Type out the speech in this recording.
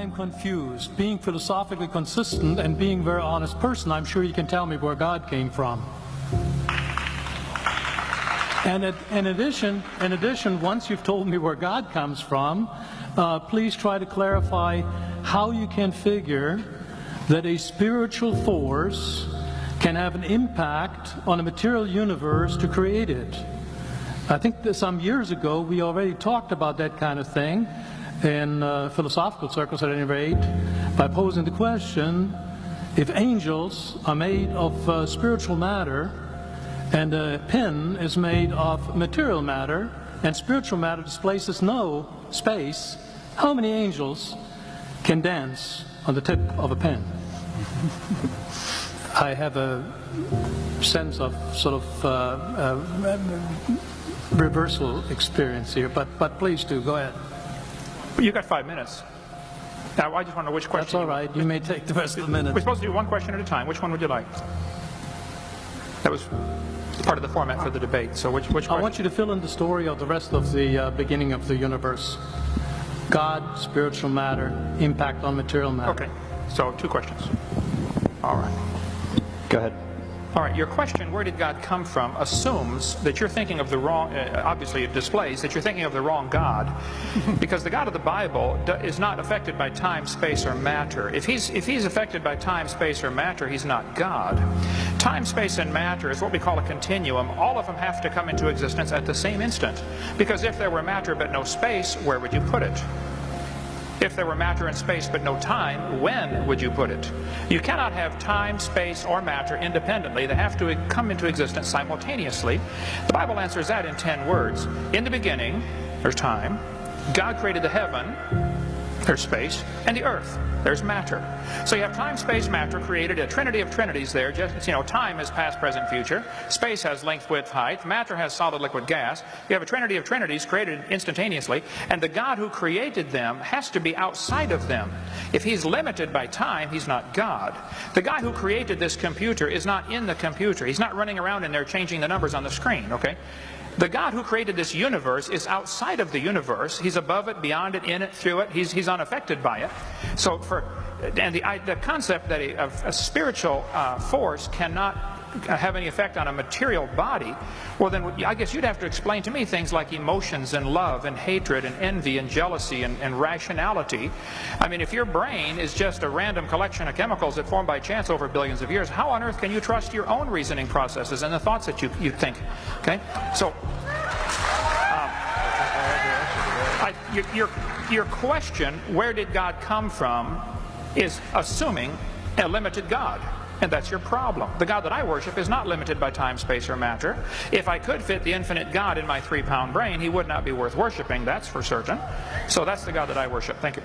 I'm confused. Being philosophically consistent and being a very honest person, I'm sure you can tell me where God came from. And in addition, once you've told me where God comes from, please try to clarify how you can figure that a spiritual force can have an impact on a material universe to create it. I think that some years ago we already talked about that kind of thing in philosophical circles at any rate, by posing the question, if angels are made of spiritual matter and a pen is made of material matter and spiritual matter displaces no space, how many angels can dance on the tip of a pen? I have a sense of sort of reversal experience here, but please do, go ahead. You got 5 minutes. Now, I just want to know which question. That's all right. You may take the rest of the minute. We're supposed to do one question at a time. Which one would you like? That was part of the format for the debate. So which question? I want you to fill in the story of the rest of the beginning of the universe. God, spiritual matter, impact on material matter. Okay. So 2 questions. All right. Go ahead. All right, your question, where did God come from, assumes that you're thinking of the wrong, obviously it displays that you're thinking of the wrong God, because the God of the Bible is not affected by time, space, or matter. If he's affected by time, space, or matter, he's not God. Time, space, and matter is what we call a continuum. All of them have to come into existence at the same instant, because if there were matter but no space, where would you put it? If there were matter and space but no time, when would you put it? You cannot have time, space, or matter independently. They have to come into existence simultaneously. The Bible answers that in 10 words. In the beginning, there's time. God created the heaven, there's space, and the earth, there's matter. So you have time, space, matter, created a trinity of trinities there. Just, time is past, present, future. Space has length, width, height. Matter has solid, liquid, gas. You have a trinity of trinities created instantaneously, and the God who created them has to be outside of them. If he's limited by time, he's not God. The guy who created this computer is not in the computer. He's not running around in there changing the numbers on the screen, okay? The God who created this universe is outside of the universe. He's above it, beyond it, in it, through it. He's unaffected by it. So the concept that a spiritual force cannot have any effect on a material body, well then I guess you'd have to explain to me things like emotions and love and hatred and envy and jealousy and rationality. I mean, if your brain is just a random collection of chemicals that form by chance over billions of years, how on earth can you trust your own reasoning processes and the thoughts that you think? Okay, so your question, where did God come from, is assuming a limited God. And that's your problem. The God that I worship is not limited by time, space, or matter. If I could fit the infinite God in my 3-pound brain, he would not be worth worshiping, that's for certain. So that's the God that I worship. Thank you.